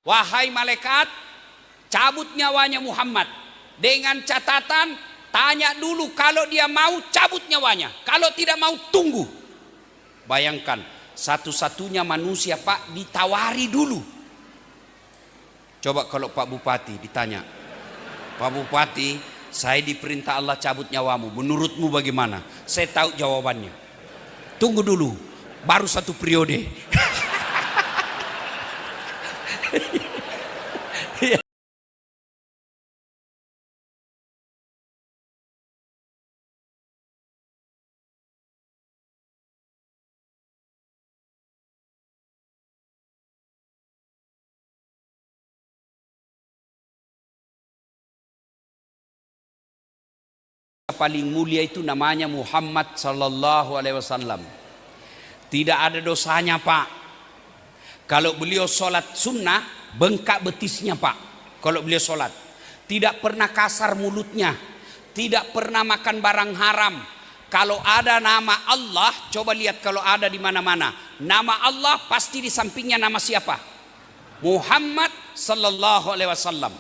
Wahai malaikat, cabut nyawanya Muhammad. Dengan catatan, tanya dulu kalau dia mau cabut nyawanya. Kalau tidak mau tunggu. Bayangkan, satu-satunya manusia Pak ditawari dulu. Coba kalau Pak Bupati ditanya, Pak Bupati, saya diperintah Allah cabut nyawamu, menurutmu bagaimana? Saya tahu jawabannya. Tunggu dulu, baru satu periode. Paling mulia itu namanya Muhammad sallallahu alaihi wasallam. Tidak ada dosanya Pak. Kalau beliau sholat sunnah, bengkak betisnya Pak. Kalau beliau sholat, tidak pernah kasar mulutnya, tidak pernah makan barang haram. Kalau ada nama Allah, coba lihat kalau ada di mana-mana, nama Allah pasti di sampingnya nama siapa? Muhammad sallallahu alaihi wasallam.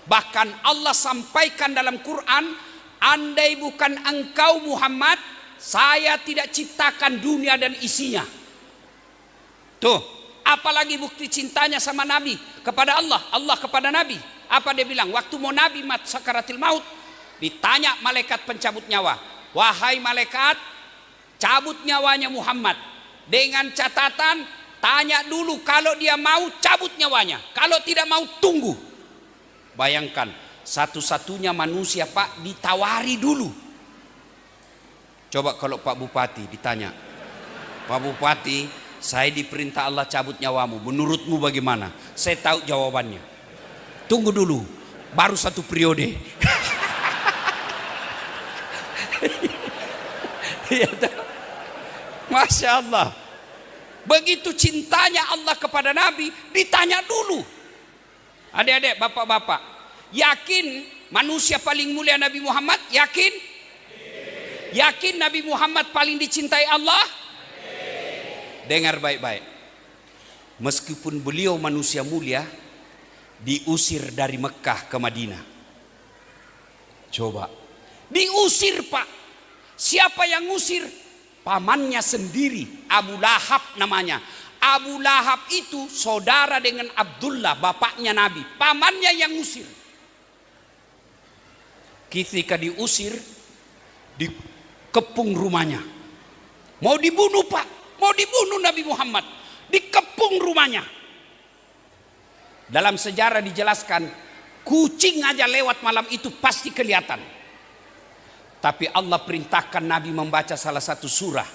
Bahkan Allah sampaikan dalam Quran, andai bukan engkau Muhammad, saya tidak ciptakan dunia dan isinya. Tuh, apalagi bukti cintanya sama Nabi kepada Allah, Allah kepada Nabi. Apa dia bilang? Waktu mau Nabi sakaratil maut, ditanya malaikat pencabut nyawa, wahai malaikat, cabut nyawanya Muhammad. Dengan catatan, tanya dulu kalau dia mau cabut nyawanya. Kalau tidak mau tunggu. Bayangkan, satu-satunya manusia Pak ditawari dulu. Coba kalau Pak Bupati ditanya, Pak Bupati, saya diperintah Allah cabut nyawamu, menurutmu bagaimana? Saya tahu jawabannya. Tunggu dulu, baru satu periode. Masya Allah. Begitu cintanya Allah kepada Nabi, ditanya dulu. Adik-adik, bapak-bapak, yakin manusia paling mulia Nabi Muhammad? Yakin? Yakin Nabi Muhammad paling dicintai Allah? Dengar baik-baik. Meskipun beliau manusia mulia, diusir dari Mekah ke Madinah. Coba, diusir Pak. Siapa yang ngusir? Pamannya sendiri, Abu Lahab namanya. Abu Lahab itu saudara dengan Abdullah, bapaknya Nabi. Pamannya yang ngusir. Ketika diusir, dikepung rumahnya. Mau dibunuh Pak, mau dibunuh Nabi Muhammad, dikepung rumahnya. Dalam sejarah dijelaskan, kucing aja lewat malam itu pasti kelihatan. Tapi Allah perintahkan Nabi membaca salah satu surah.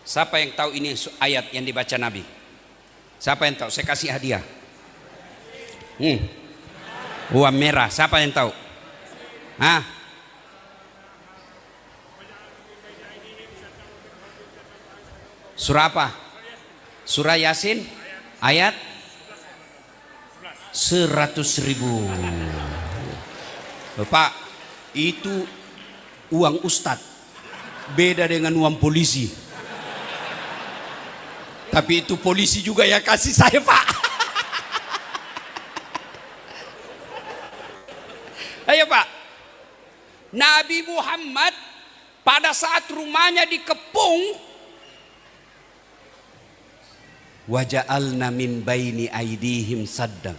Siapa yang tahu ini ayat yang dibaca Nabi? Siapa yang tahu? Saya kasih hadiah. Uang merah. Siapa yang tahu? Hah? Surah apa? Surah Yasin ayat 100.000. Bapak, itu uang ustadz. Beda dengan uang polisi. Tapi itu polisi juga ya kasih saya Pak. Ayo Pak. Nabi Muhammad pada saat rumahnya dikepung, waja'alna min baini aidihim saddan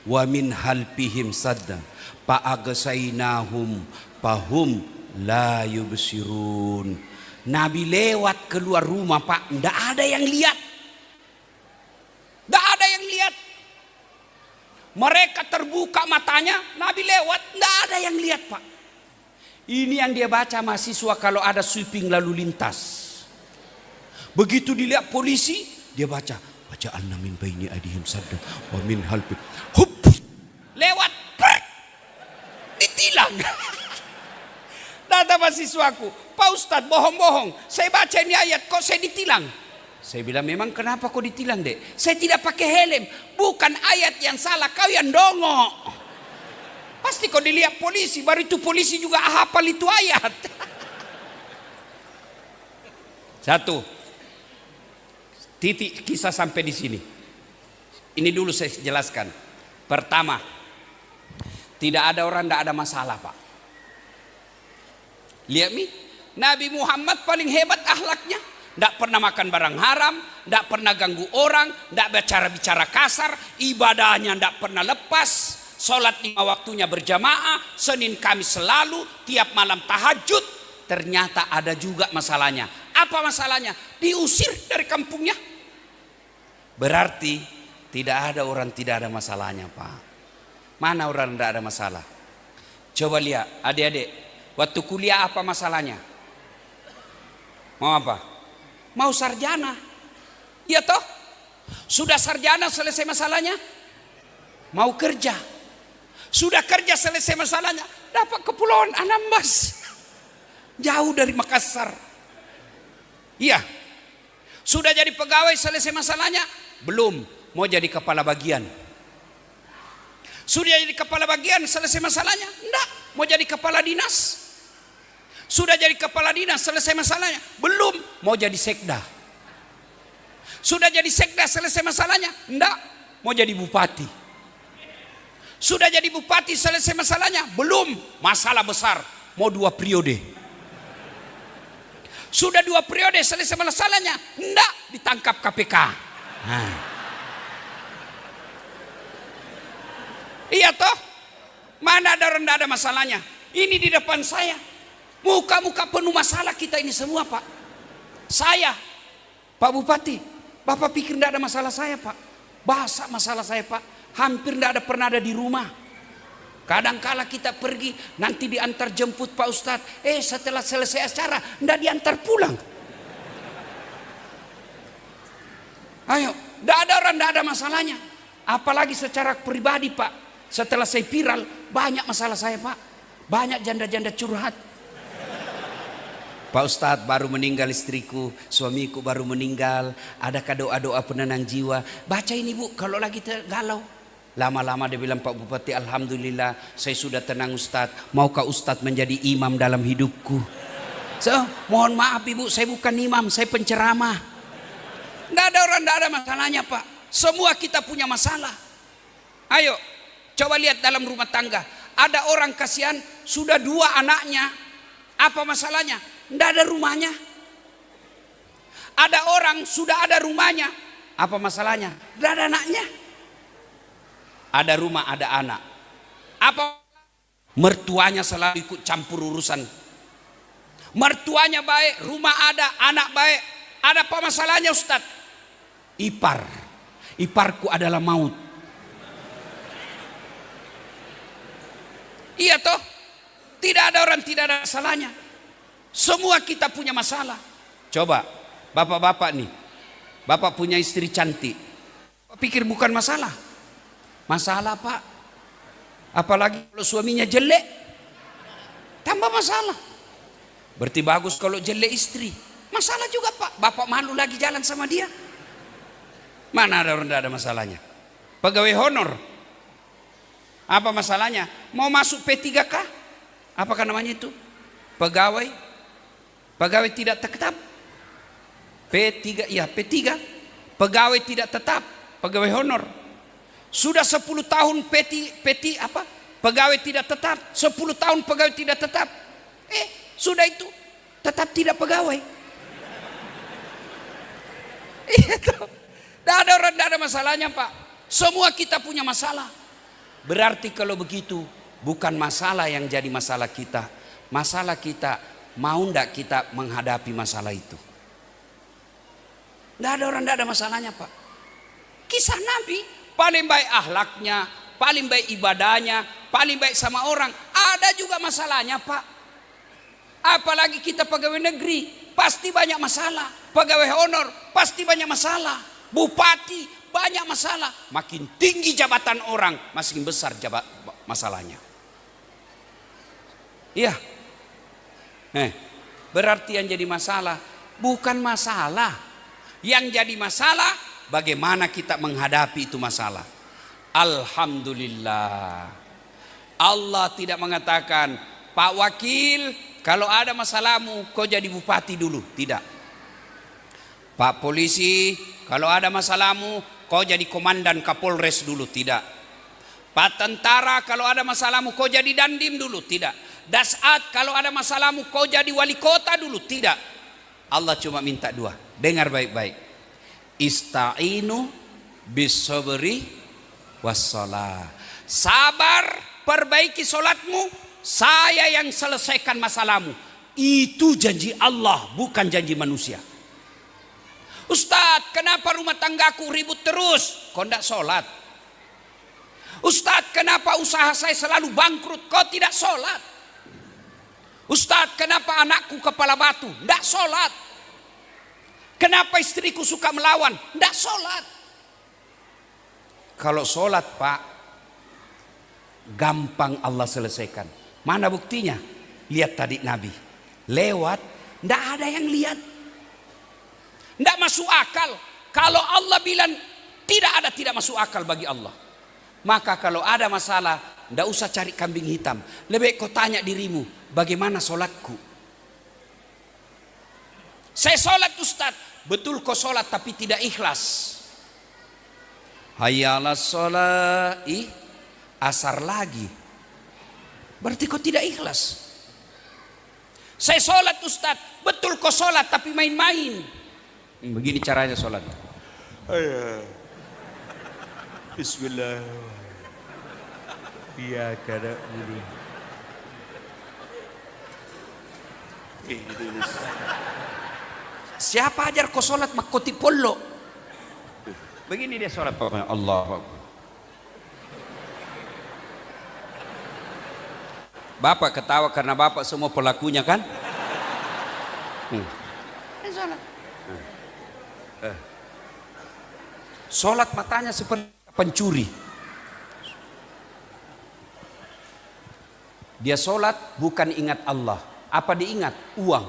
wa min halfihim saddan fa'agsainahum fahum la yubsirun. Nabi lewat keluar rumah Pak, enggak ada yang lihat. Enggak ada yang lihat. Mereka terbuka matanya, Nabi lewat, enggak ada yang lihat Pak. Ini yang dia baca mahasiswa kalau ada sweeping lalu lintas. Begitu dilihat polisi, dia baca, waja'alna min baini aidihim saddan wa min halfihim. Hup, lewat, prek, ditilang. Kata mahasiswaku, Pak Ustadz bohong-bohong, saya baca ini ayat kok saya ditilang. Saya bilang, memang kenapa kau ditilang dek? Saya tidak pakai helm. Bukan ayat yang salah, kau yang dongok. Pasti kau dilihat polisi, baru itu polisi juga hafal itu ayat. Satu titik kisah sampai di sini. Ini dulu saya jelaskan. Pertama, tidak ada orang tidak ada masalah, Pak. Lihat nih, Nabi Muhammad paling hebat akhlaknya. Tidak pernah makan barang haram, tidak pernah ganggu orang, tidak bicara kasar, ibadahnya tidak pernah lepas, sholat 5 waktunya berjamaah, Senin Kamis selalu, tiap malam tahajud. Ternyata ada juga masalahnya. Apa masalahnya? Diusir dari kampungnya. Berarti tidak ada orang tidak ada masalahnya, Pak. Mana orang tidak ada masalah? Coba lihat adik-adik, waktu kuliah apa masalahnya? Mau apa? Mau sarjana. Iya toh? Sudah sarjana selesai masalahnya? Mau kerja. Sudah kerja selesai masalahnya? Dapat Kepulauan Anambas. Jauh dari Makassar. Iya. Sudah jadi pegawai selesai masalahnya? Belum. Mau jadi kepala bagian. Sudah jadi kepala bagian selesai masalahnya? Enggak. Mau jadi kepala dinas? Sudah jadi kepala dinas selesai masalahnya? Belum. Mau jadi sekda. Sudah jadi sekda selesai masalahnya? Enggak. Mau jadi bupati. Sudah jadi bupati selesai masalahnya? Belum. Masalah besar. Mau 2 periode. Sudah 2 periode selesai masalahnya? Enggak. Ditangkap KPK. Iya toh? Mana ada orang tidak ada masalahnya? Ini di depan saya. Muka-muka penuh masalah kita ini semua, Pak. Saya, Pak Bupati, Bapak pikir tidak ada masalah saya, Pak? Bahasa masalah saya, Pak. Hampir tidak ada pernah ada di rumah. Kadangkala kita pergi, nanti diantar jemput Pak Ustadz. Setelah selesai acara, tidak diantar pulang. Ayo, tidak ada orang tidak ada masalahnya. Apalagi secara pribadi, Pak. Setelah saya viral, banyak masalah saya, Pak. Banyak janda-janda curhat. Pak Ustadz, baru meninggal istriku, suamiku baru meninggal, adakah doa-doa penenang jiwa? Baca ini, Bu, kalau lagi galau. Lama-lama dia bilang, Pak Bupati, alhamdulillah saya sudah tenang Ustadz. Maukah Ustadz menjadi imam dalam hidupku? Mohon maaf Ibu, saya bukan imam, saya penceramah. Tidak ada orang, tidak ada masalahnya, Pak. Semua kita punya masalah. Ayo, coba lihat dalam rumah tangga. Ada orang kasihan, sudah 2 anaknya. Apa masalahnya? Tidak ada rumahnya. Ada orang sudah ada rumahnya. Apa masalahnya? Tidak ada anaknya. Ada rumah, ada anak. Apa? Mertuanya selalu ikut campur urusan. Mertuanya baik, rumah ada, anak baik. Ada apa masalahnya, Ustaz? Iparku adalah maut. Iya toh? Tidak ada orang tidak ada masalahnya. Semua kita punya masalah. Coba, bapak-bapak nih. Bapak punya istri cantik. Bapak pikir bukan masalah? Masalah, Pak. Apalagi kalau suaminya jelek. Tambah masalah. Berarti bagus kalau jelek istri. Masalah juga, Pak. Bapak malu lagi jalan sama dia. Mana ada orang tidak ada masalahnya? Pegawai honor. Apa masalahnya? Mau masuk P3K? Apakah namanya itu? Pegawai tidak tetap. P3, ya P3. Pegawai tidak tetap, pegawai honor. Sudah 10 tahun pegawai tidak tetap. 10 tahun pegawai tidak tetap. Sudah itu tetap tidak pegawai. Tidak ada orang, tidak ada masalahnya, Pak. Semua kita punya masalah. Berarti kalau begitu, bukan masalah yang jadi masalah kita. Masalah kita, mau ndak kita menghadapi masalah itu? Tidak ada orang, tidak ada masalahnya, Pak. Kisah Nabi, paling baik akhlaknya, paling baik ibadahnya, paling baik sama orang. Ada juga masalahnya, Pak. Apalagi kita pegawai negeri, pasti banyak masalah. Pegawai honor, pasti banyak masalah. Bupati, banyak masalah. Makin tinggi jabatan orang, makin besar masalahnya. Iya. Berarti yang jadi masalah bukan masalah. Yang jadi masalah bagaimana kita menghadapi itu masalah. Alhamdulillah. Allah tidak mengatakan, Pak Wakil, kalau ada masalahmu kau jadi bupati dulu. Tidak. Pak Polisi, kalau ada masalahmu kau jadi komandan Kapolres dulu, tidak. Pak tentara, kalau ada masalahmu kau jadi dandim dulu, tidak. Dasat, kalau ada masalahmu kau jadi wali kota dulu, tidak. Allah cuma minta dua. Dengar baik-baik. Ista'inu bisabri wassalah. Sabar, perbaiki solatmu, saya yang selesaikan masalahmu. Itu janji Allah, bukan janji manusia. Ustadz, kenapa rumah tanggaku ribut terus? Kau tidak sholat. Ustadz, kenapa usaha saya selalu bangkrut? Kau tidak sholat. Ustadz, kenapa anakku kepala batu? Tidak sholat. Kenapa istriku suka melawan? Tidak sholat. Kalau sholat, Pak, gampang Allah selesaikan. Mana buktinya? Lihat tadi Nabi lewat, tidak ada yang lihat. Tidak masuk akal. Kalau Allah bilang tidak ada, tidak masuk akal bagi Allah. Maka kalau ada masalah, tidak usah cari kambing hitam. Lebih kau tanya dirimu, bagaimana sholatku? Saya sholat Ustaz. Betul kau sholat tapi tidak ikhlas. Hayya 'alas sholat, asar lagi. Berarti kau tidak ikhlas. Saya sholat Ustaz. Betul kau sholat tapi main-main. Begini caranya sholat. Bismillah. Iya kada ini. Siapa ajar kau sholat makoti polo? Begini dia sholat. Allah. Bapak ketawa karena bapak semua pelakunya kan? Sholat. Sholat matanya seperti pencuri. Dia sholat bukan ingat Allah. Apa diingat? Uang.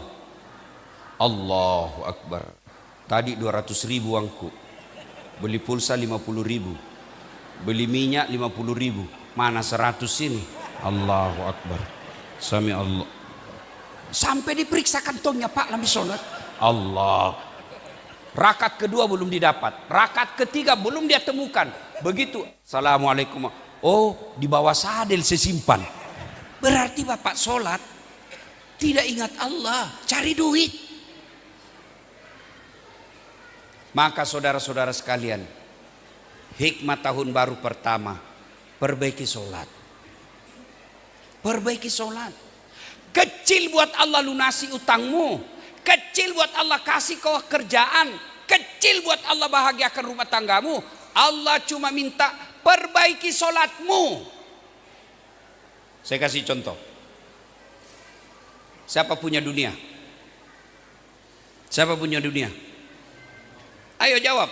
Allahu Akbar. Tadi 200.000 uangku. Beli pulsa 50.000. Beli minyak 50.000. Mana 100 ini? Allahu Akbar. Sami Allah. Sampai diperiksa kantongnya, Pak, lama sholat. Allah. Rakaat kedua belum didapat. Rakaat ketiga belum dia temukan. Begitu. Assalamualaikum. Oh, di bawah sadel sesimpan. Berarti bapak sholat tidak ingat Allah, cari duit. Maka saudara-saudara sekalian, hikmah tahun baru pertama, perbaiki sholat. Perbaiki sholat. Kecil buat Allah lunasi utangmu. Kecil buat Allah kasih kau kerjaan. Kecil buat Allah bahagiakan rumah tanggamu. Allah cuma minta perbaiki sholatmu. Saya kasih contoh. Siapa punya dunia? Siapa punya dunia? Ayo jawab.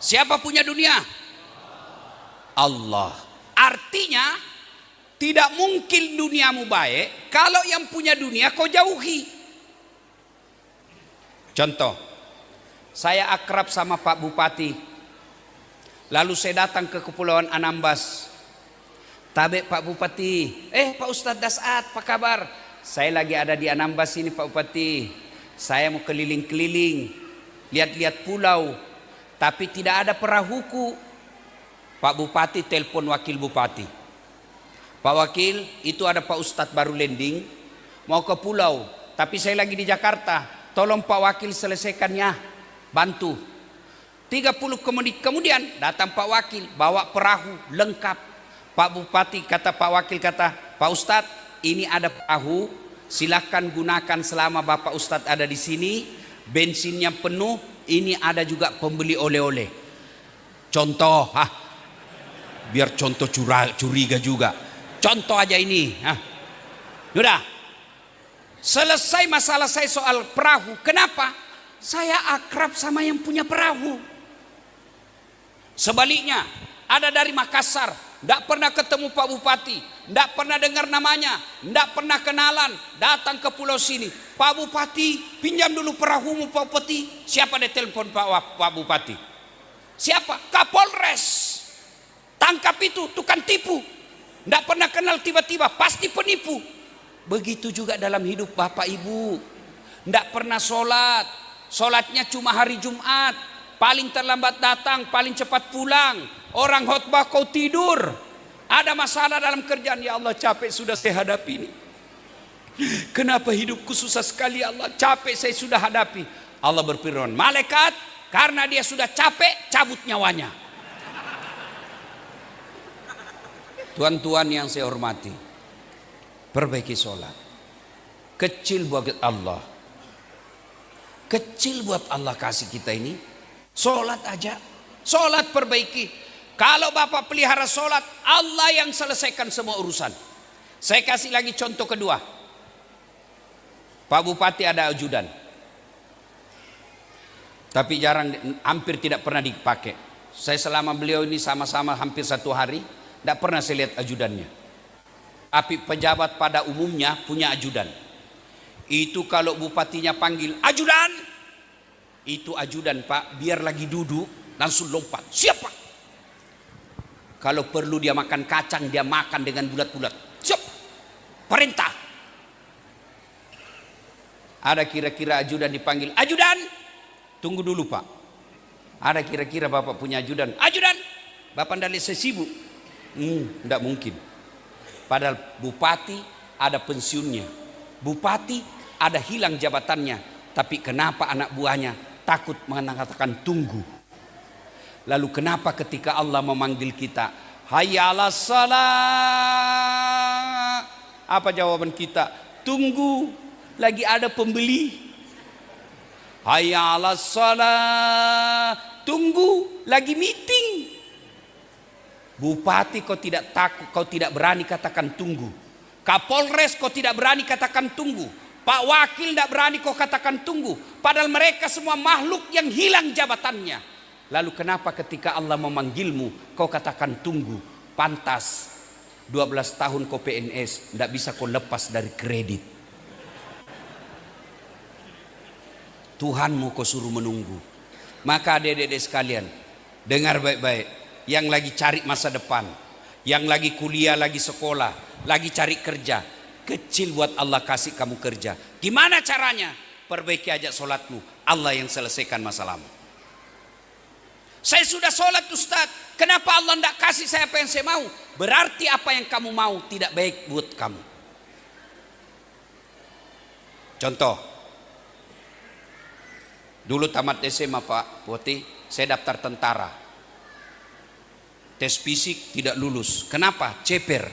Siapa punya dunia? Allah. Artinya tidak mungkin duniamu baik kalau yang punya dunia kau jauhi. Contoh, saya akrab sama Pak Bupati. Lalu saya datang ke Kepulauan Anambas. Tabe Pak Bupati, Pak Ustadz Dasat, apa kabar? Saya lagi ada di Anambas ini Pak Bupati. Saya mau keliling-keliling, lihat-lihat pulau, tapi tidak ada perahuku. Pak Bupati telepon Wakil Bupati. Pak Wakil, itu ada Pak Ustadz baru landing, mau ke pulau, tapi saya lagi di Jakarta. Tolong Pak Wakil selesaikannya, bantu. 30 menit kemudian datang Pak Wakil, bawa perahu lengkap. Pak Bupati kata Pak Wakil, kata Pak Ustadz, ini ada perahu, silakan gunakan selama Bapak Ustadz ada di sini. Bensinnya penuh, ini ada juga pembeli oleh-oleh. Contoh, biar contoh curiga juga. Contoh aja ini. Sudah. Selesai masalah saya soal perahu. Kenapa? Saya akrab sama yang punya perahu. Sebaliknya, ada dari Makassar, tidak pernah ketemu Pak Bupati, tidak pernah dengar namanya, tidak pernah kenalan, datang ke pulau sini. Pak Bupati, pinjam dulu perahumu Pak Bupati. Siapa dia telepon Pak Bupati? Siapa? Kapolres. Tangkap itu, tukang tipu. Tidak pernah kenal, tiba-tiba pasti penipu. Begitu juga dalam hidup Bapak Ibu. Tidak pernah sholat. Sholatnya cuma hari Jumat. paling terlambat datang, paling cepat pulang. Orang khotbah kau tidur. Ada masalah dalam kerjaan, ya Allah capek sudah saya hadapi ini. Kenapa hidupku susah sekali ya Allah, capek saya sudah hadapi. Allah berfirman, malaikat, karena dia sudah capek, cabut nyawanya. Tuan-tuan yang saya hormati, perbaiki sholat. Kecil buat Allah. Kecil buat Allah kasih kita ini. Sholat aja. Sholat perbaiki. Kalau Bapak pelihara sholat, Allah yang selesaikan semua urusan. Saya kasih lagi contoh kedua. Pak Bupati ada ajudan. Tapi jarang, hampir tidak pernah dipakai. Saya selama beliau ini sama-sama hampir 1 hari, tidak pernah saya lihat ajudannya. Tapi pejabat pada umumnya punya ajudan. Itu kalau bupatinya panggil, ajudan. Itu ajudan Pak, biar lagi duduk, langsung lompat. Siapa? Kalau perlu dia makan kacang, dia makan dengan bulat-bulat. Siap. Perintah. Ada kira-kira ajudan dipanggil, ajudan. Tunggu dulu Pak. Ada kira-kira Bapak punya ajudan, ajudan. Bapak ndalik saya sibuk. Tidak mungkin. Padahal bupati ada pensiunnya. Bupati ada hilang jabatannya. Tapi kenapa anak buahnya takut mengatakan tunggu? Lalu kenapa ketika Allah memanggil kita, hayya 'alas shalah, apa jawaban kita? Tunggu, lagi ada pembeli. Hayya 'alas shalah, tunggu, lagi meeting. Bupati kau tidak takut, kau tidak berani katakan tunggu. Kapolres kau tidak berani katakan tunggu. Pak Wakil tidak berani kau katakan tunggu. Padahal mereka semua makhluk yang hilang jabatannya. Lalu kenapa ketika Allah memanggilmu kau katakan tunggu? Pantas 12 tahun kau PNS, tidak bisa kau lepas dari kredit. Tuhanmu kau suruh menunggu. Maka adik-adik sekalian, dengar baik-baik. Yang lagi cari masa depan, yang lagi kuliah, lagi sekolah, lagi cari kerja, kecil buat Allah kasih kamu kerja. Gimana caranya? Perbaiki aja sholatmu, Allah yang selesaikan masalahmu. Saya sudah sholat Ustaz, kenapa Allah tidak kasih saya apa yang saya mau? Berarti apa yang kamu mau tidak baik buat kamu. Contoh, dulu tamat SMA Pak Putih, saya daftar tentara. Tes fisik tidak lulus. Kenapa? Ceper.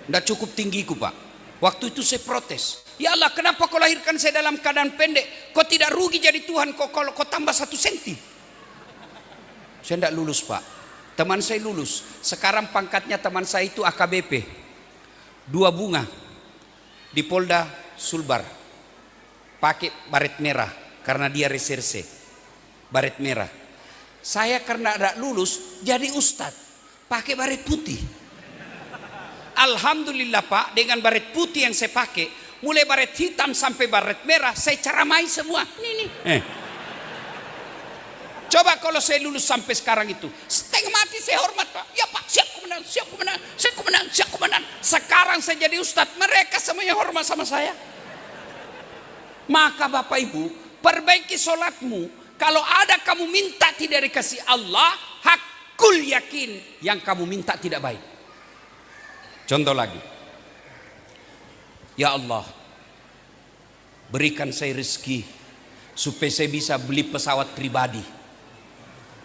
Tidak cukup tinggiku Pak. Waktu itu saya protes. Ya Allah, kenapa kau lahirkan saya dalam keadaan pendek? Kau tidak rugi jadi Tuhan kalau kau tambah 1 senti. Saya tidak lulus Pak. Teman saya lulus. Sekarang pangkatnya teman saya itu AKBP. 2 bunga. Di Polda Sulbar. Pakai baret merah. Karena dia reserse. Baret merah. Saya karena tidak lulus jadi ustadz pakai baret putih. Alhamdulillah Pak, dengan baret putih yang saya pakai, mulai baret hitam sampai baret merah saya ceramai semua. Nih. Coba kalau saya lulus sampai sekarang itu, setengah mati saya hormat Pak. Ya Pak, siap komandan, siap komandan, siap komandan, siap komandan. Sekarang saya jadi ustadz, mereka semuanya hormat sama saya. Maka Bapak Ibu, perbaiki sholatmu. Kalau ada kamu minta tidak dikasih Allah, hakul yakin yang kamu minta tidak baik. Contoh lagi. Ya Allah, berikan saya rezeki supaya saya bisa beli pesawat pribadi.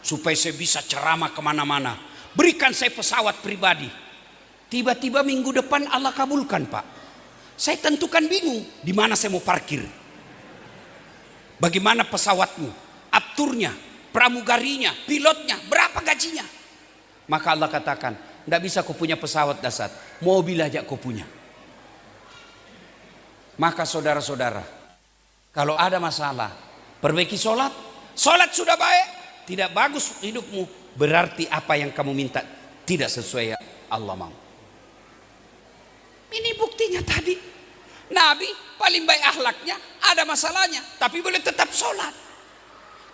Supaya saya bisa ceramah kemana-mana. Berikan saya pesawat pribadi. Tiba-tiba minggu depan Allah kabulkan Pak. Saya tentukan bingung di mana saya mau parkir. Bagaimana pesawatmu? Aturnya, pramugarinya, pilotnya, berapa gajinya? Maka Allah katakan, tidak bisa kau punya pesawat dasar, mobil aja kau punya. Maka saudara-saudara, kalau ada masalah, perbaiki sholat. Sholat sudah baik, tidak bagus hidupmu, berarti apa yang kamu minta tidak sesuai Allah mau. Ini buktinya tadi. Nabi paling baik akhlaknya, ada masalahnya, tapi boleh tetap sholat.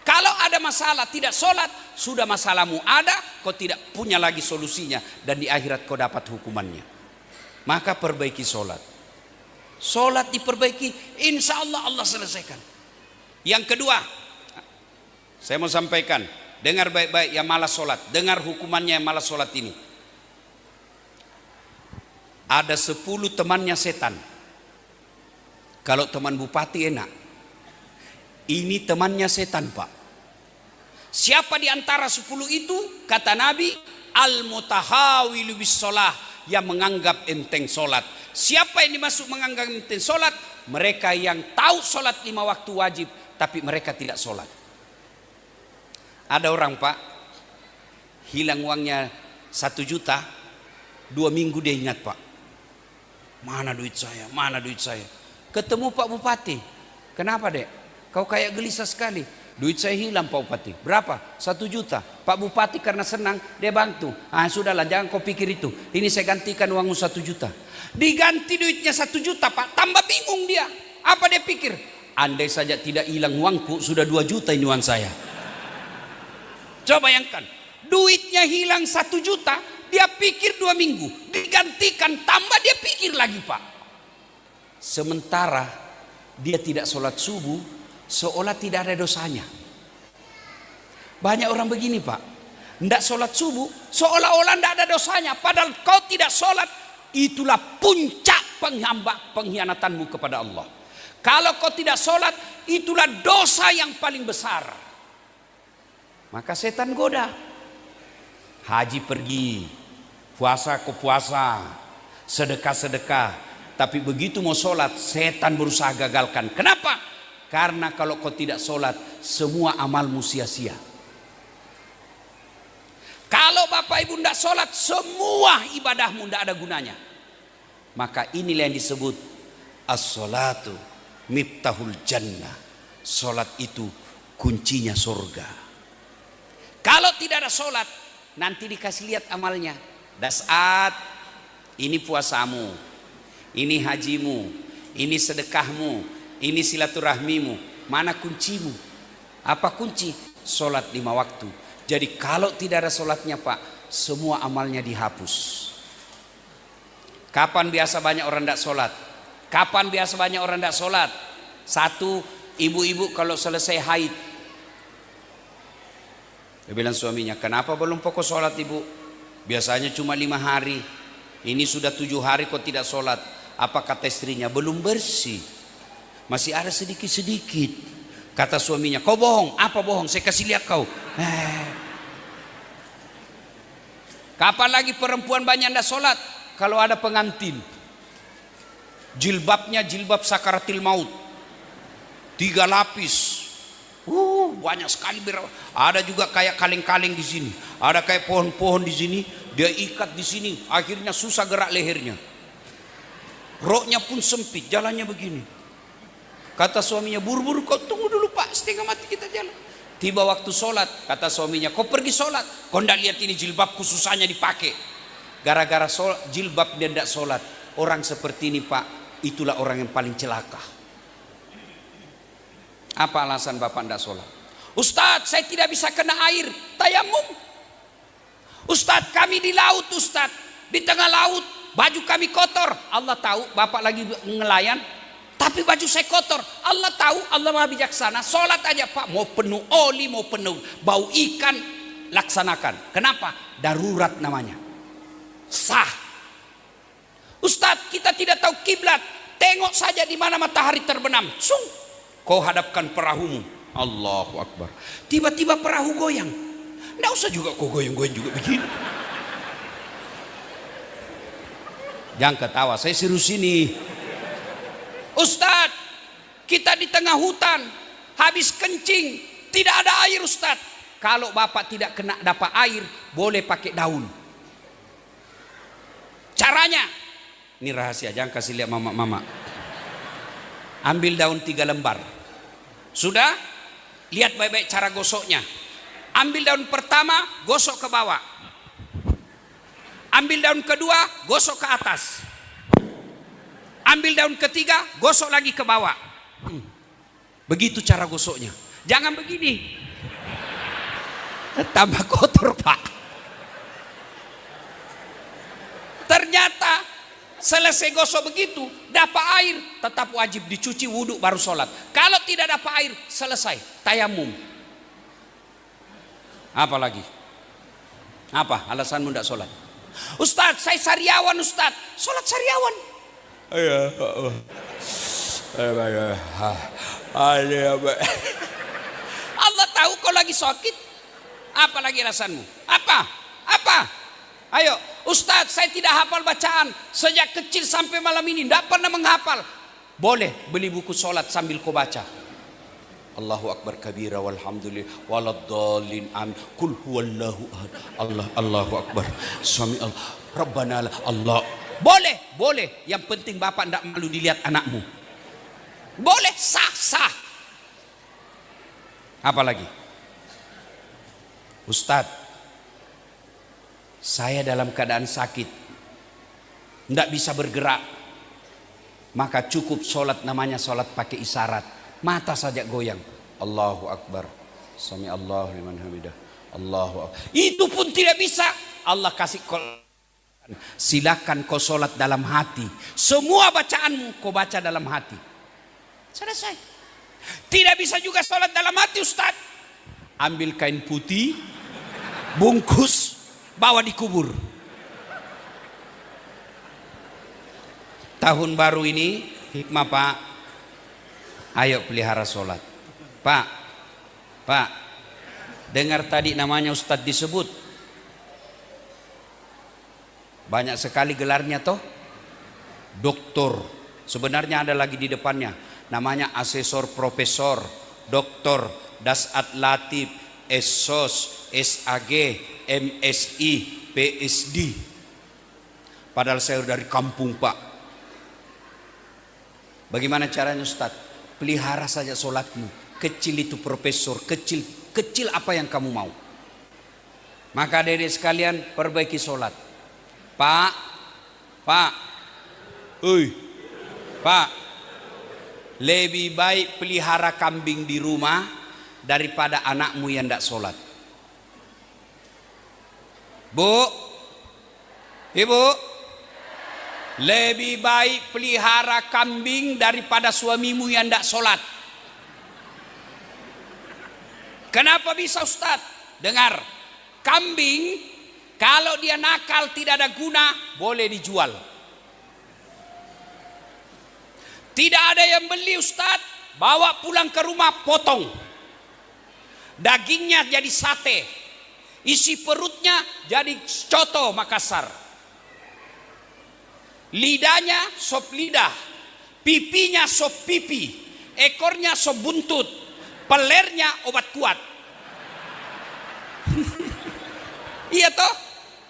Kalau ada masalah tidak sholat, sudah masalahmu ada, kau tidak punya lagi solusinya, dan di akhirat kau dapat hukumannya. Maka perbaiki sholat. Sholat diperbaiki, insya Allah Allah selesaikan. Yang kedua, Saya mau sampaikan, dengar baik-baik yang malas sholat, dengar hukumannya yang malas sholat ini. Ada 10 temannya setan. Kalau teman bupati enak, ini temannya setan Pak. Siapa di antara 10 itu? Kata Nabi, al-mutahawilu bis sholah, yang menganggap enteng sholat. Siapa yang dimaksud menganggap enteng sholat? Mereka yang tahu sholat 5 waktu wajib, tapi mereka tidak sholat. Ada orang Pak, hilang uangnya 1 juta, 2 minggu dia ingat Pak. Mana duit saya, mana duit saya. Ketemu Pak Bupati. Kenapa dek? Kau kayak gelisah sekali. Duit saya hilang Pak Bupati. Berapa? 1 juta. Pak Bupati karena senang dia bantu. Ah sudahlah, jangan kau pikir itu. Ini saya gantikan uangmu 1 juta. Diganti duitnya 1 juta Pak. Tambah bingung dia. Apa dia pikir? Andai saja tidak hilang uangku, sudah 2 juta ini uang saya. Coba bayangkan, duitnya hilang 1 juta, dia pikir 2 minggu, digantikan tambah dia pikir lagi Pak. Sementara dia tidak sholat subuh, seolah tidak ada dosanya. Banyak orang begini Pak, tidak sholat subuh, seolah-olah tidak ada dosanya. Padahal kau tidak sholat, itulah puncak pengkhianatanmu kepada Allah. Kalau kau tidak sholat, itulah dosa yang paling besar. Maka setan goda. Haji pergi, puasa ke puasa, sedekah-sedekah. Tapi begitu mau sholat, setan berusaha gagalkan. Kenapa? Karena kalau kau tidak sholat, semua amalmu sia-sia. Kalau bapak ibu tidak sholat, semua ibadahmu tidak ada gunanya. Maka inilah yang disebut as-sholatu miftahul jannah. Sholat itu kuncinya surga. Kalau tidak ada sholat, nanti dikasih lihat amalnya. Dasat, ini puasamu, ini hajimu, ini sedekahmu, ini silaturahmimu. Mana kuncimu? Apa kunci? Sholat 5 waktu. Jadi kalau tidak ada sholatnya Pak, semua amalnya dihapus. Kapan biasa banyak orang tidak sholat? Kapan biasa banyak orang tidak sholat? 1, ibu-ibu kalau selesai haid, dia bilang suaminya, kenapa belum pokok sholat ibu? Biasanya cuma 5 hari. Ini sudah 7 hari kok tidak sholat. Apa kata istrinya? Belum bersih. Masih ada sedikit-sedikit. Kata suaminya, kau bohong. Apa bohong? Saya kasih lihat kau. Kapan lagi perempuan banyak tidak sholat? Kalau ada pengantin. Jilbabnya jilbab sakaratil maut. 3 lapis. Banyak sekali. Ada juga kayak kaleng-kaleng di sini, ada kayak pohon-pohon di sini, dia ikat di sini, akhirnya susah gerak lehernya. Roknya pun sempit, jalannya begini. Kata suaminya, buru-buru kau tunggu dulu Pak, setengah mati kita jalan. Tiba waktu sholat, kata suaminya, kau pergi sholat, kau tidak lihat ini jilbabku susahnya dipakai. Gara-gara jilbab dia tidak sholat. Orang seperti ini Pak, itulah orang yang paling celaka. Apa alasan bapak tidak sholat? Ustadz, saya tidak bisa kena air, tayamum. Ustadz, kami di laut Ustadz, di tengah laut, baju kami kotor. Allah tahu bapak lagi ngelayan, tapi baju saya kotor. Allah tahu, Allah maha bijaksana. Sholat aja Pak, mau penuh oli, mau penuh bau ikan, laksanakan. Kenapa? Darurat namanya. Sah. Ustadz, kita tidak tahu kiblat, tengok saja di mana matahari terbenam. Kau hadapkan perahumu. Allahu Akbar. Tiba-tiba perahu goyang. Tidak usah juga kau goyang-goyang juga begini. Jangan ketawa, saya serius ini. Ustadz, kita di tengah hutan, habis kencing, tidak ada air Ustadz. Kalau bapak tidak kena dapat air, boleh pakai daun. Caranya, ini rahasia, jangan kasih lihat mama-mama. Ambil daun 3 lembar. Sudah? Lihat baik-baik cara gosoknya. Ambil daun pertama, gosok ke bawah. Ambil daun kedua, gosok ke atas. Ambil daun ketiga, gosok lagi ke bawah. Begitu cara gosoknya. Jangan begini. Tambah kotor Pak. Ternyata selesai gosok begitu, dapat air, tetap wajib dicuci wudhu baru sholat. Kalau tidak dapat air, selesai tayamum. Apa lagi? Apa alasanmu tidak sholat? Ustaz, saya sariawan Ustaz. Sholat sariawan. Allah tahu kau lagi sakit. Apa lagi alasanmu? Apa? Ayo, Ustaz, saya tidak hafal bacaan. Sejak kecil sampai malam ini tidak pernah menghafal. Boleh beli buku sholat sambil kau baca. Allahu akbar kabira walhamdulillah waladdallin amin. Qul huwallahu ahad. Allahu akbar. Sami Allah. Rabbana Allah. Boleh. Yang penting bapak tidak malu dilihat anakmu. Boleh, sah. Apa lagi? Ustaz, saya dalam keadaan sakit, tidak bisa bergerak, maka cukup sholat, namanya sholat pakai isyarat, mata saja goyang. Allahu akbar, sami Allahu liman hamidah, Allahu akbar. Itu pun tidak bisa. Allah kasih silakan kau sholat dalam hati. Semua bacaanmu kau baca dalam hati. Selesai. Tidak bisa juga sholat dalam hati Ustaz. Ambil kain putih, bungkus, bawa dikubur. Tahun baru ini hikmah Pak, ayo pelihara sholat. Pak, dengar tadi namanya Ustadz disebut. Banyak sekali gelarnya toh. Doktor, sebenarnya ada lagi di depannya. Namanya asesor profesor, doktor, dasat latif, esos, SAG, MSI, PSD. Padahal saya dari kampung Pak. Bagaimana caranya Ustaz? Pelihara saja sholatmu. Kecil itu profesor, kecil apa yang kamu mau. Maka adik-adik sekalian perbaiki sholat. Pak, lebih baik pelihara kambing di rumah daripada anakmu yang tidak sholat. Bu, ibu, lebih baik pelihara kambing daripada suamimu yang tidak sholat. Kenapa bisa Ustaz? Dengar, kambing kalau dia nakal tidak ada guna, boleh dijual. Tidak ada yang beli Ustaz, bawa pulang ke rumah, potong. Dagingnya jadi sate, isi perutnya jadi coto Makassar. Lidahnya sop lidah, pipinya sop pipi, ekornya sop buntut, pelernya obat kuat. Iya toh,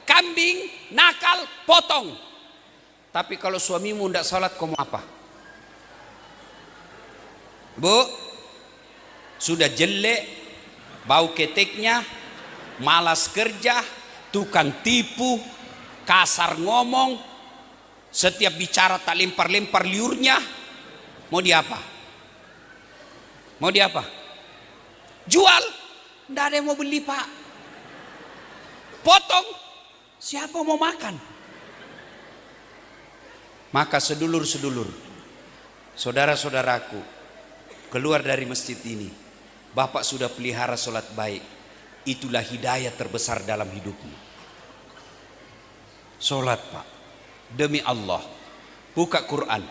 kambing nakal potong. Tapi kalau suamimu tidak salat, kamu apa? Bu, sudah jelek, bau keteknya, malas kerja, tukang tipu, kasar ngomong, setiap bicara tak lempar-lempar liurnya. Mau diapa? Jual? Tidak ada yang mau beli Pak. Potong? Siapa mau makan? Maka sedulur-sedulur, saudara-saudaraku, keluar dari masjid ini, Bapak sudah pelihara sholat baik. Itulah hidayah terbesar dalam hidupmu. Sholat Pak, demi Allah. Buka Quran,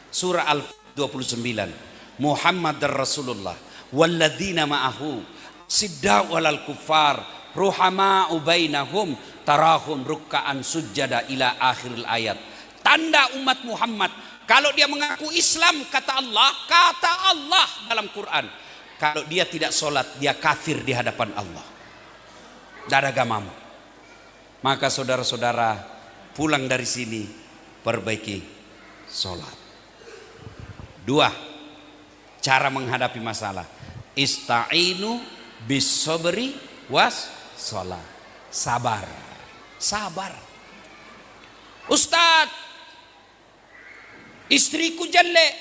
surah Al-29. Muhammad Rasulullah walladzina ma'ahu sidda'u alal kuffar ruhama'u bainahum tarahum rukka'an sujjada ila akhiril ayat. Tanda umat Muhammad, kalau dia mengaku Islam, kata Allah dalam Quran, kalau dia tidak sholat, dia kafir di hadapan Allah. Tidak ada agamamu. Maka saudara-saudara, pulang dari sini, perbaiki sholat. 2, cara menghadapi masalah. Ista'inu bis sabri was sholat. Sabar. Ustadz, istriku jelek.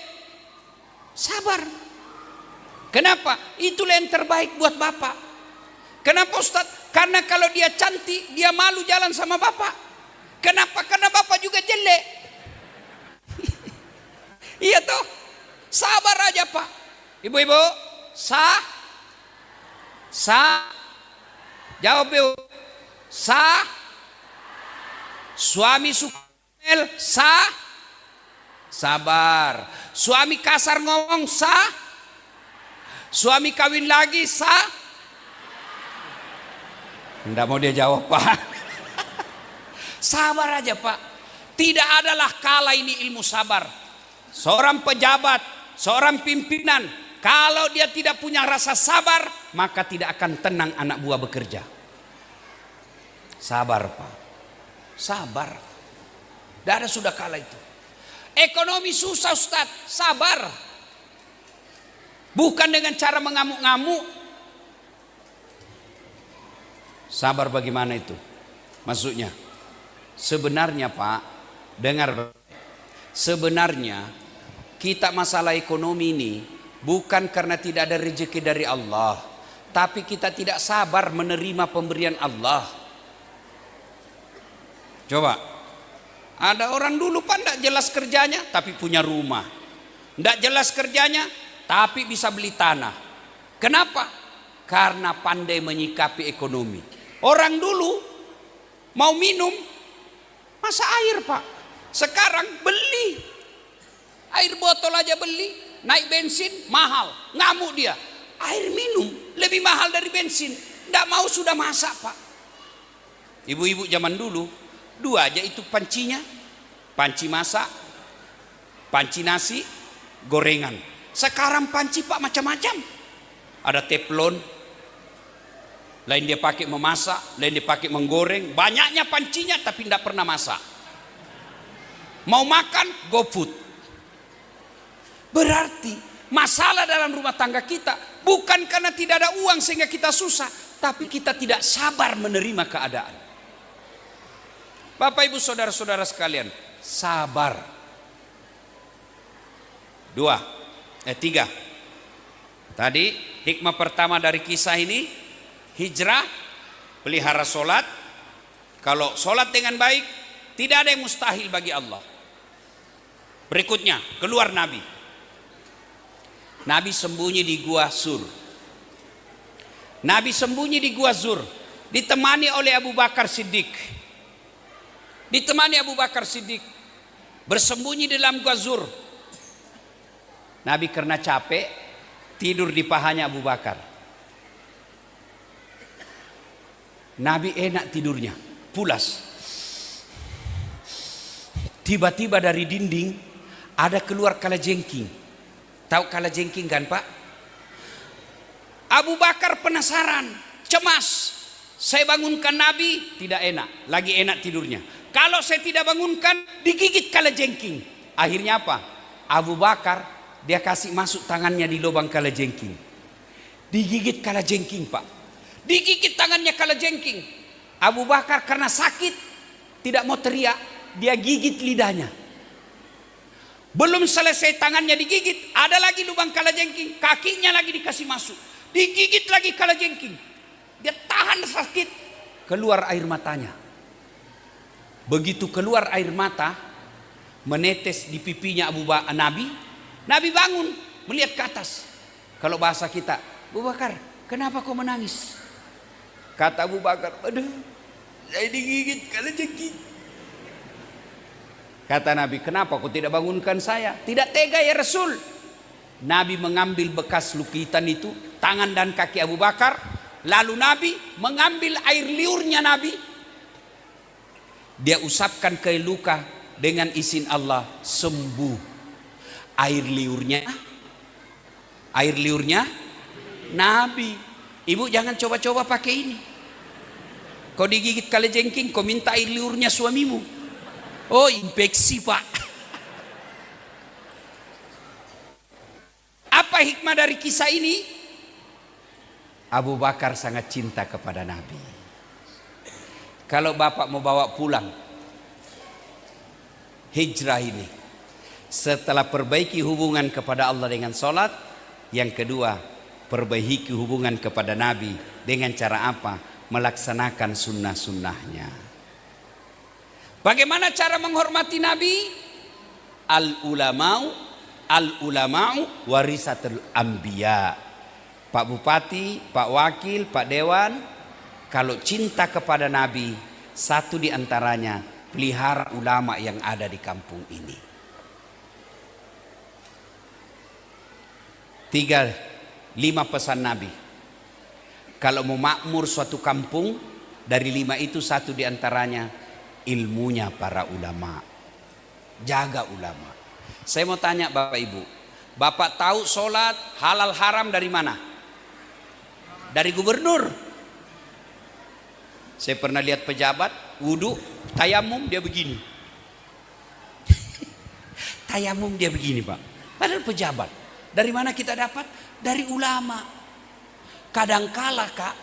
Sabar. Kenapa? Itulah yang terbaik buat Bapak. Kenapa Ustadz? Karena kalau dia cantik, dia malu jalan sama Bapak. Kenapa? Karena Bapak juga jelek. Iya toh? Sabar aja Pak. Ibu-ibu, Jawab Beo. Sah. Suami suka ngomel, sah. Sabar. Suami kasar ngomong, sah. Suami kawin lagi, sah. Enggak mau dia jawab, Pak. Sabar aja, Pak. Tidak adalah kalah ini ilmu sabar. Seorang pejabat, seorang pimpinan, kalau dia tidak punya rasa sabar, maka tidak akan tenang anak buah bekerja. Sabar, Pak. Sabar. Tidak ada sudah kalah itu. Ekonomi susah, Ustaz. Sabar. Bukan dengan cara mengamuk-ngamuk. Sabar bagaimana itu? Maksudnya, sebenarnya Pak, dengar. Sebenarnya kita masalah ekonomi ini bukan karena tidak ada rezeki dari Allah, tapi kita tidak sabar menerima pemberian Allah. Coba, ada orang dulu Pak tidak jelas kerjanya tapi punya rumah, tidak jelas kerjanya tapi bisa beli tanah. Kenapa? Karena pandai menyikapi ekonomi. Orang dulu mau minum masa air Pak, sekarang beli air botol aja beli, naik bensin mahal, ngamuk dia. Air minum lebih mahal dari bensin, tidak mau sudah masak Pak. Ibu-ibu zaman dulu dua aja itu pancinya, panci masak, panci nasi, gorengan. Sekarang panci Pak macam-macam, ada teflon, lain dia pakai memasak, lain dia pakai menggoreng. Banyaknya pancinya tapi tidak pernah masak. Mau makan GoFood. Berarti masalah dalam rumah tangga kita bukan karena tidak ada uang sehingga kita susah, tapi kita tidak sabar menerima keadaan. Bapak Ibu saudara-saudara sekalian, sabar. Tiga. Tadi hikmah pertama dari kisah ini, hijrah, pelihara solat. Kalau solat dengan baik, tidak ada yang mustahil bagi Allah. Berikutnya, keluar Nabi. Nabi sembunyi di Gua Zur. Nabi sembunyi di Gua Zur, ditemani oleh Abu Bakar Siddiq. Ditemani Abu Bakar Siddiq, bersembunyi di dalam Gua Zur. Nabi karena capek, tidur di pahanya Abu Bakar. Nabi enak tidurnya, pulas. Tiba-tiba dari dinding ada keluar kalajengking. Tahu kalajengking kan Pak? Abu Bakar penasaran, cemas. Saya bangunkan Nabi, tidak enak, lagi enak tidurnya. Kalau saya tidak bangunkan, digigit kalajengking. Akhirnya apa? Abu Bakar, dia kasih masuk tangannya di lubang kalajengking. Digigit kalajengking Pak. Digigit tangannya kalajengking. Abu Bakar karena sakit, tidak mau teriak, dia gigit lidahnya. Belum selesai tangannya digigit, ada lagi lubang kalajengking, kakinya lagi dikasih masuk, digigit lagi kalajengking. Dia tahan sakit, keluar air matanya. Begitu keluar air mata, menetes di pipinya Nabi. Nabi bangun, melihat ke atas. Kalau bahasa kita, Abu Bakar, kenapa kau menangis? Kata Abu Bakar, aduh, saya digigit kalajengking. Kata Nabi, kenapa kau tidak bangunkan saya? Tidak tega ya Rasul. Nabi mengambil bekas lukitan itu, tangan dan kaki Abu Bakar. Lalu Nabi mengambil air liurnya Nabi. Dia usapkan ke luka, dengan izin Allah sembuh. Air liurnya Nabi. Ibu jangan coba-coba pakai ini. Kau digigit kalajengking, kau minta air liurnya suamimu. Oh, infeksi Pak. Apa hikmah dari kisah ini? Abu Bakar sangat cinta kepada Nabi. Kalau Bapak mau bawa pulang hijrah ini, setelah perbaiki hubungan kepada Allah dengan sholat, yang kedua perbaiki hubungan kepada Nabi dengan cara apa? Melaksanakan sunnah-sunnahnya. Bagaimana cara menghormati Nabi? Al-ulama'u warisatul anbiya. Pak Bupati, Pak Wakil, Pak Dewan, Kalau cinta kepada Nabi, satu di antaranya pelihara ulama yang ada di kampung ini. 5 pesan Nabi. Kalau mau makmur suatu kampung, dari 5 itu satu di antaranya ilmunya para ulama. Jaga ulama. Saya mau tanya Bapak Ibu, Bapak tahu sholat halal haram dari mana? Dari gubernur. Saya pernah lihat pejabat wudhu, tayamum dia begini. Tayamum dia begini Pak. Padahal pejabat. Dari mana kita dapat? Dari ulama. Kadangkala Kak,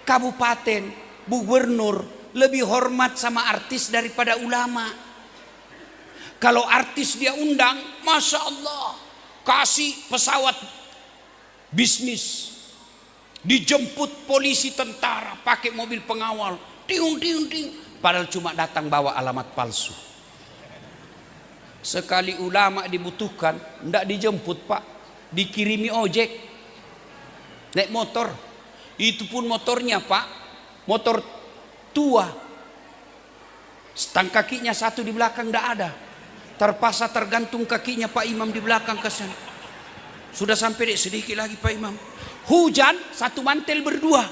kabupaten, gubernur lebih hormat sama artis daripada ulama. Kalau artis dia undang, Masya Allah, kasih pesawat bisnis, dijemput polisi tentara pakai mobil pengawal, tiung tiung tiung, padahal cuma datang bawa alamat palsu. Sekali ulama dibutuhkan, tidak dijemput Pak, dikirimi ojek, naik motor. Itu pun motornya Pak, motor tua, stang kakinya satu di belakang tidak ada, terpaksa tergantung kakinya Pak Imam di belakang ke sana. Sudah sampai sedikit lagi Pak Imam, hujan satu mantel berdua,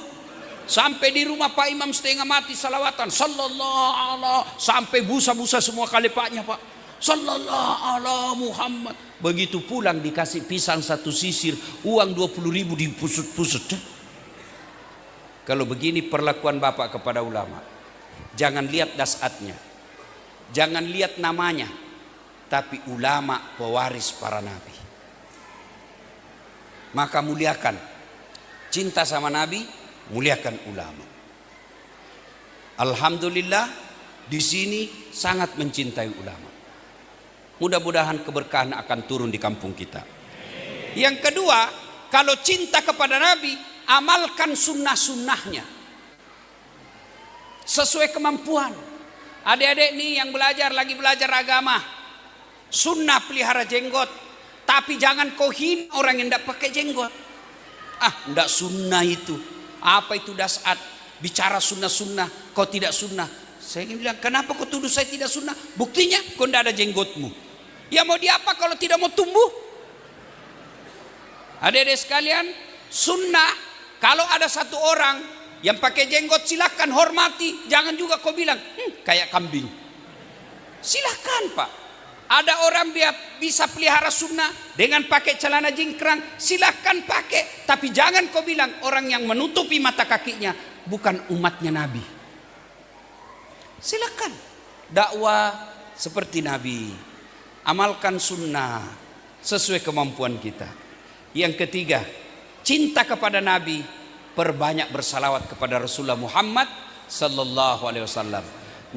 sampai di rumah Pak Imam setengah mati salawatan, sallallahu alaihi, sampai busa-busa semua kalepaknya Pak, sallallahu alaihi Muhammad. Begitu pulang dikasih pisang satu sisir, uang 20.000 dipusut-pusut. Kalau begini perlakuan Bapak kepada ulama, jangan lihat dasatnya, jangan lihat namanya, tapi ulama pewaris para nabi. Maka muliakan, cinta sama nabi, muliakan ulama. Alhamdulillah di sini sangat mencintai ulama. Mudah-mudahan keberkahan akan turun di kampung kita. Yang kedua, kalau cinta kepada nabi, amalkan sunnah-sunnahnya sesuai kemampuan. Adik-adik nih yang lagi belajar agama, sunnah pelihara jenggot, tapi jangan kau hina orang yang tidak pakai jenggot. Tidak sunnah itu. Apa itu dasar? Bicara sunnah-sunnah, kau tidak sunnah. Saya bilang, kenapa kau tuduh saya tidak sunnah? Buktinya kau tidak ada jenggotmu. Ya mau diapa kalau tidak mau tumbuh? Adik-adik sekalian, sunnah, kalau ada satu orang yang pakai jenggot, silakan hormati. Jangan juga kau bilang kayak kambing. Silakan Pak. Ada orang dia bisa pelihara sunnah dengan pakai celana jingkrang, silakan pakai. Tapi jangan kau bilang orang yang menutupi mata kakinya bukan umatnya Nabi. Silakan dakwah seperti Nabi, amalkan sunnah sesuai kemampuan kita. Yang ketiga, cinta kepada Nabi, perbanyak bersalawat kepada Rasulullah Muhammad sallallahu alaihi wasallam.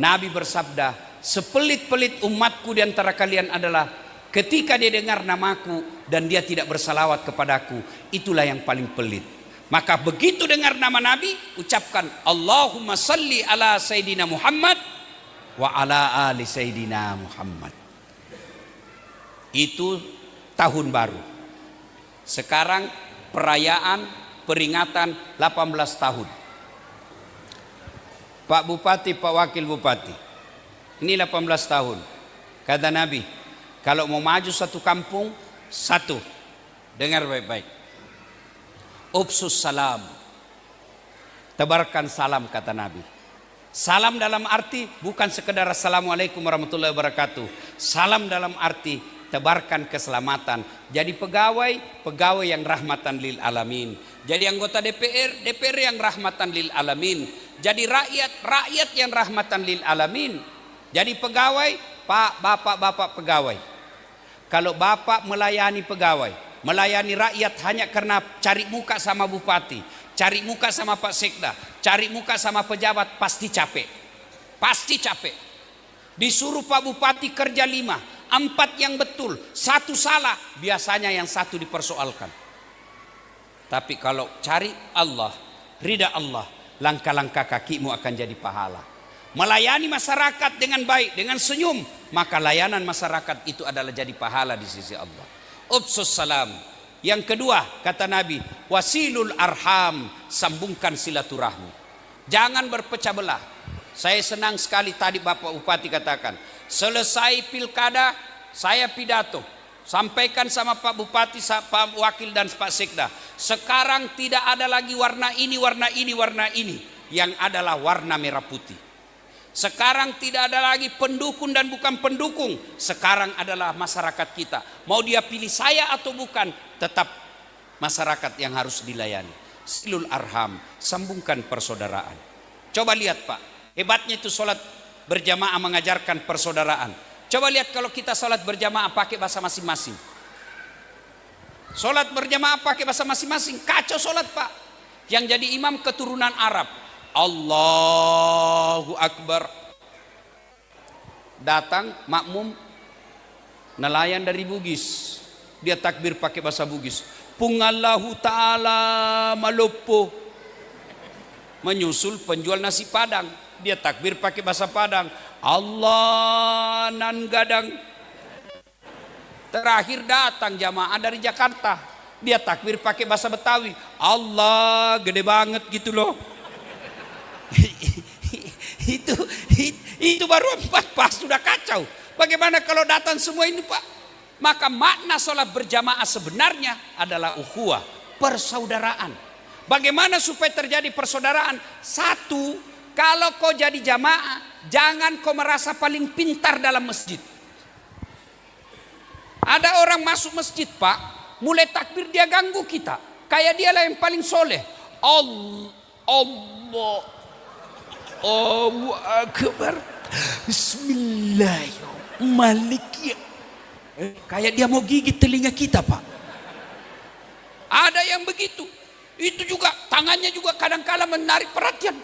Nabi bersabda, sepelit-pelit umatku di antara kalian adalah ketika dia dengar namaku dan dia tidak bersalawat kepadaku, itulah yang paling pelit. Maka begitu dengar nama Nabi, ucapkan Allahumma salli ala Sayyidina Muhammad wa ala ali Sayyidina Muhammad. Itu tahun baru. Sekarang perayaan peringatan 18 tahun. Pak Bupati, Pak Wakil Bupati, ini 18 tahun. Kata Nabi, kalau mau maju satu kampung, satu, dengar baik-baik, Ubsus salam, tebarkan salam, kata Nabi. Salam dalam arti bukan sekedar assalamualaikum warahmatullahi wabarakatuh. Salam dalam arti tebarkan keselamatan. Jadi pegawai yang rahmatan lil alamin. Jadi anggota DPR yang rahmatan lil alamin. Jadi rakyat yang rahmatan lil alamin. Jadi pegawai, Pak, bapak pegawai. Kalau bapak melayani pegawai, melayani rakyat hanya karena cari muka sama bupati, cari muka sama Pak Sekda, cari muka sama pejabat, pasti capek. Pasti capek. Disuruh Pak Bupati kerja 5, 4 yang betul, 1 salah, biasanya yang 1 dipersoalkan. Tapi kalau cari Allah, ridha Allah, langkah-langkah kakimu akan jadi pahala. Melayani masyarakat dengan baik, dengan senyum, maka layanan masyarakat itu adalah jadi pahala di sisi Allah. Ubsus salam, Yang kedua, kata Nabi, wasilul arham, sambungkan silaturahmi. Jangan berpecah belah. Saya senang sekali tadi Bapak Bupati katakan, selesai pilkada saya pidato, sampaikan sama Pak Bupati, Pak Wakil dan Pak Sekda. Sekarang tidak ada lagi warna ini, warna ini, warna ini. Yang adalah warna merah putih. Sekarang tidak ada lagi pendukung dan bukan pendukung. Sekarang adalah masyarakat kita. Mau dia pilih saya atau bukan, tetap masyarakat yang harus dilayani. Silul arham, sambungkan persaudaraan. Coba lihat Pak, hebatnya itu sholat berjamaah mengajarkan persaudaraan. Coba lihat kalau kita sholat berjamaah pakai bahasa masing-masing. Sholat berjamaah pakai bahasa masing-masing, kacau sholat Pak. Yang jadi imam keturunan Arab. Allahu Akbar. Datang makmum nelayan dari Bugis, dia takbir pakai bahasa Bugis. Pungallahu ta'ala malopo. Menyusul penjual nasi Padang, dia takbir pakai bahasa Padang. Allah nan gadang. Terakhir datang jamaah dari Jakarta, dia takbir pakai bahasa Betawi. Allah gede banget gitu loh. itu baru 4 pas sudah kacau. Bagaimana kalau datang semua ini Pak? Maka makna sholat berjamaah sebenarnya adalah ukhuwah, persaudaraan. Bagaimana supaya terjadi persaudaraan? Satu, kalau kau jadi jamaah, jangan kau merasa paling pintar dalam masjid. Ada orang masuk masjid Pak, mulai takbir dia ganggu kita, kayak dia lah yang paling soleh. Allah Allahu Akbar, Bismillahirrahmanirrahim. Kayak dia mau gigit telinga kita Pak. Ada yang begitu. Itu juga tangannya juga kadang-kala menarik perhatian.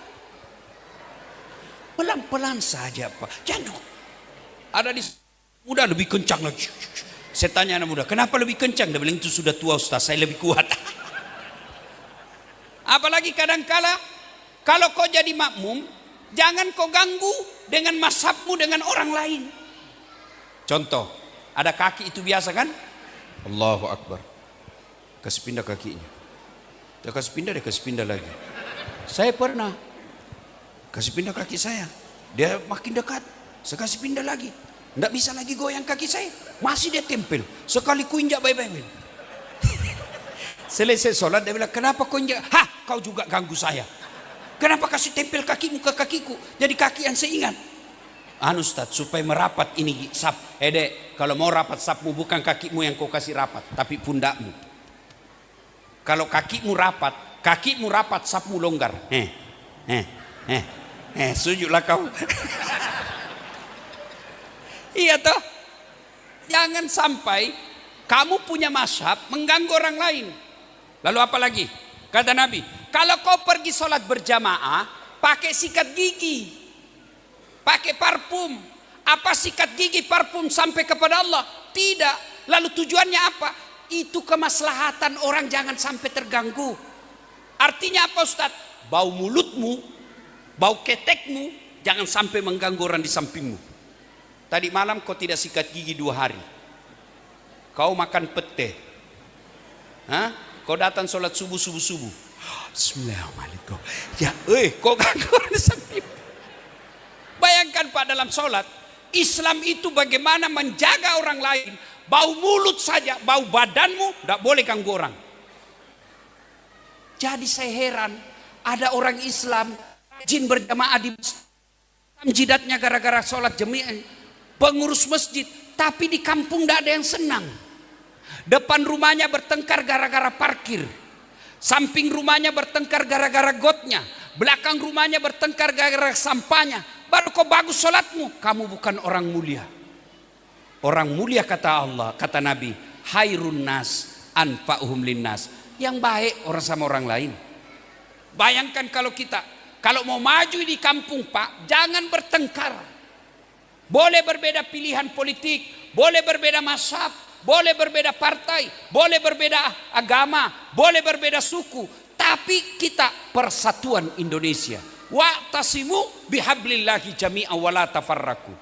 Pelan-pelan saja Pak. Jangan. Ada di muda lebih kencang lagi. Saya tanya anak muda, kenapa lebih kencang? Dia bilang itu sudah tua Ustaz, saya lebih kuat. Apalagi kadang-kala kalau kau jadi makmum, jangan kau ganggu dengan mazhabmu dengan orang lain. Contoh, ada kaki itu biasa kan? Allahu Akbar. Kasih pindah kakinya. Dia kasih pindah lagi. Saya pernah kasih pindah kaki saya. Dia makin dekat, saya kasih pindah lagi. Tidak bisa lagi goyang kaki saya, masih dia tempel. Sekali ku injak baik-baik. Selesai sholat dia bilang, kenapa kau injak? Hah, kau juga ganggu saya. Kenapa kasih tempel kakimu ke kakiku? Jadi kaki yang saya ingat. Ustaz, supaya merapat ini sap. Dek, kalau mau rapat sapmu bukan kakimu yang kau kasih rapat, tapi pundakmu. Kalau kakimu rapat, sapmu longgar. Sujudlah kau. Iya toh? Jangan sampai kamu punya mazhab mengganggu orang lain. Lalu apa lagi? Kata Nabi, kalau kau pergi sholat berjamaah, pakai sikat gigi, pakai parfum. Apa sikat gigi parfum sampai kepada Allah? Tidak. Lalu tujuannya apa? Itu kemaslahatan orang jangan sampai terganggu. Artinya apa Ustaz? Bau mulutmu, bau ketekmu jangan sampai mengganggu orang di sampingmu. Tadi malam kau tidak sikat gigi 2 hari. Kau makan pete. Kau datang sholat subuh. Bismillahirrahmanirrahim. Ya, kau ganggu orang di samping. Bayangkan Pak dalam sholat, Islam itu bagaimana menjaga orang lain. Bau mulut saja, bau badanmu tidak boleh ganggu orang. Jadi saya heran, ada orang Islam jin berjamaah di jidatnya gara-gara sholat jemaah. Pengurus masjid, tapi di kampung tidak ada yang senang. Depan rumahnya bertengkar gara-gara parkir. Samping rumahnya bertengkar gara-gara gotnya. Belakang rumahnya bertengkar gara-gara sampahnya. Baru kau bagus sholatmu, kamu bukan orang mulia. Orang mulia kata Allah, kata Nabi, hairun nas anfa'uhum linnas. Yang baik orang sama orang lain. Bayangkan kalau kita, kalau mau maju di kampung Pak, jangan bertengkar. Boleh berbeda pilihan politik, boleh berbeda mazhab, boleh berbeda partai, boleh berbeda agama, boleh berbeda suku, tapi kita persatuan Indonesia. Wa'tasimu bihablillahi jami'an wa la tafarraqu.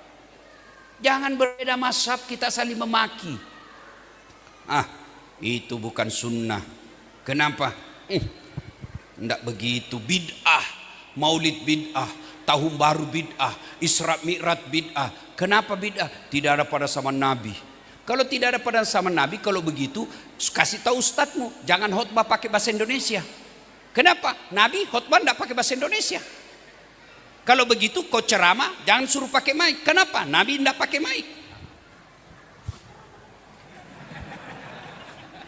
Jangan berbeda mazhab kita saling memaki. Itu bukan sunnah. Kenapa? Tidak begitu. Bid'ah, maulid bid'ah, tahun baru bid'ah, Isra Mi'raj bid'ah. Kenapa bid'ah? Tidak ada pada zaman Nabi. Kalau tidak ada pada zaman Nabi, kalau begitu kasih tahu ustadzmu, jangan khotbah pakai bahasa Indonesia. Kenapa? Nabi khotbah tidak pakai bahasa Indonesia. Kalau begitu kau ceramah, jangan suruh pakai mic. Kenapa? Nabi tidak pakai mic.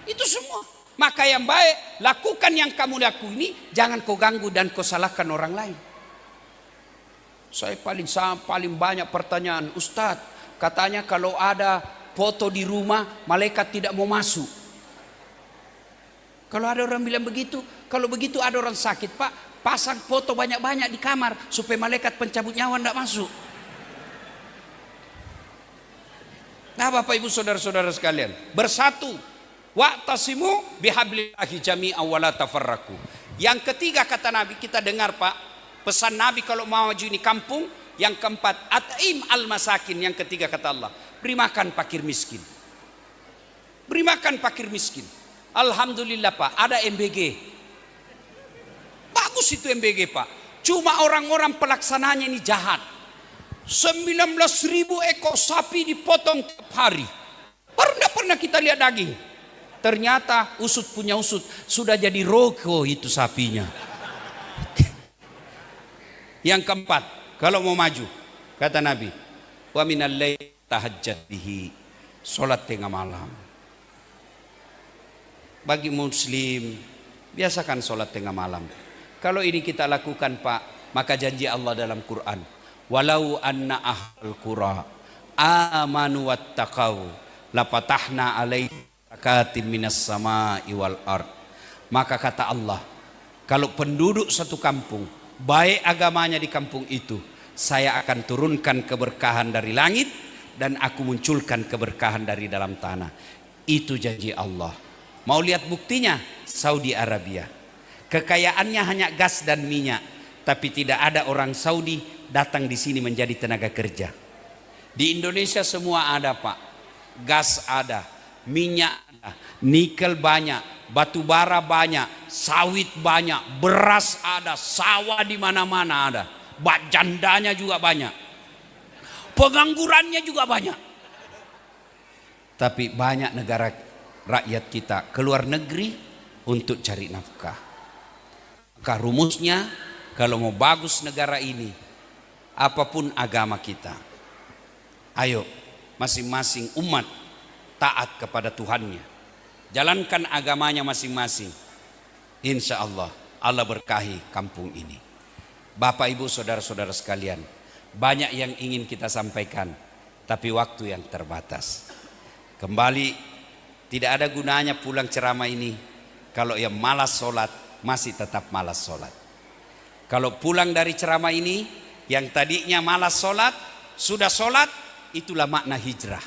Itu semua. Maka yang baik, lakukan yang kamu lakukan ini, jangan kau ganggu dan kau salahkan orang lain. Saya paling banyak pertanyaan, Ustadz, katanya kalau ada foto di rumah, malaikat tidak mau masuk. Kalau ada orang bilang begitu, kalau begitu ada orang sakit, Pak, pasang foto banyak-banyak di kamar supaya malaikat pencabut nyawa tidak masuk. Nah, Bapak Ibu saudara-saudara sekalian, bersatu. Wa'tasimu bihablillahi jami'an wa la tafarraqu. Yang ketiga kata Nabi, kita dengar Pak, pesan Nabi kalau mau maju ini kampung. Yang keempat, at'im al-masakin. Yang ketiga kata Allah, beri makan fakir miskin. Beri makan fakir miskin. Alhamdulillah Pak, ada MBG. Bagus itu MBG Pak. Cuma orang-orang pelaksananya ini jahat. 19.000 ekor sapi dipotong tiap hari. Baru tidak pernah kita lihat daging. Ternyata usut punya usut, sudah jadi roko itu sapinya. Yang keempat, kalau mau maju, kata Nabi, wa minal laili tahajjad bihi, salat tengah malam. Bagi muslim, biasakan salat tengah malam. Kalau ini kita lakukan Pak, maka janji Allah dalam Quran, walau anna ahlul qura amanu wattaqau lapatahna alaihi barakatim minas sama'i wal ard. Maka kata Allah, kalau penduduk satu kampung baik agamanya di kampung itu, saya akan turunkan keberkahan dari langit dan aku munculkan keberkahan dari dalam tanah. Itu janji Allah. Mau lihat buktinya? Saudi Arabia, kekayaannya hanya gas dan minyak, tapi tidak ada orang Saudi datang di sini menjadi tenaga kerja. Di Indonesia semua ada Pak, gas ada, minyak ada, nikel banyak, batu bara banyak, sawit banyak, beras ada, sawah di mana-mana ada, jandanya juga banyak, penganggurannya juga banyak. Tapi banyak negara rakyat kita keluar negeri untuk cari nafkah. Maka rumusnya, kalau mau bagus negara ini, apapun agama kita, ayo masing-masing umat taat kepada Tuhannya, jalankan agamanya masing-masing. Insya Allah, Allah berkahi kampung ini. Bapak Ibu saudara-saudara sekalian, banyak yang ingin kita sampaikan, tapi waktu yang terbatas. Kembali, tidak ada gunanya pulang ceramah ini kalau yang malas sholat masih tetap malas sholat. Kalau pulang dari ceramah ini, yang tadinya malas sholat, sudah sholat, itulah makna hijrah.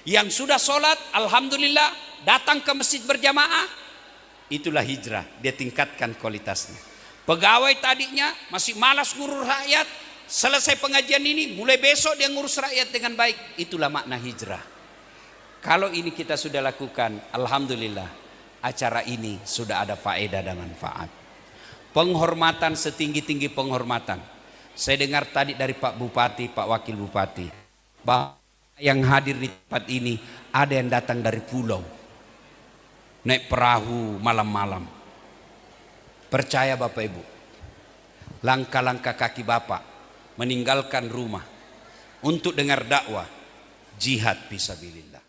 Yang sudah sholat, alhamdulillah, datang ke masjid berjamaah, itulah hijrah. Dia tingkatkan kualitasnya. Pegawai tadinya masih malas ngurus rakyat, selesai pengajian ini, mulai besok dia ngurus rakyat dengan baik. Itulah makna hijrah. Kalau ini kita sudah lakukan, alhamdulillah, acara ini sudah ada faedah dan manfaat. Penghormatan setinggi-tinggi penghormatan. Saya dengar tadi dari Pak Bupati, Pak Wakil Bupati, bahwa yang hadir di tempat ini ada yang datang dari pulau, naik perahu malam-malam. Percaya Bapak Ibu, langkah-langkah kaki Bapak meninggalkan rumah untuk dengar dakwah, jihad fisabilillah.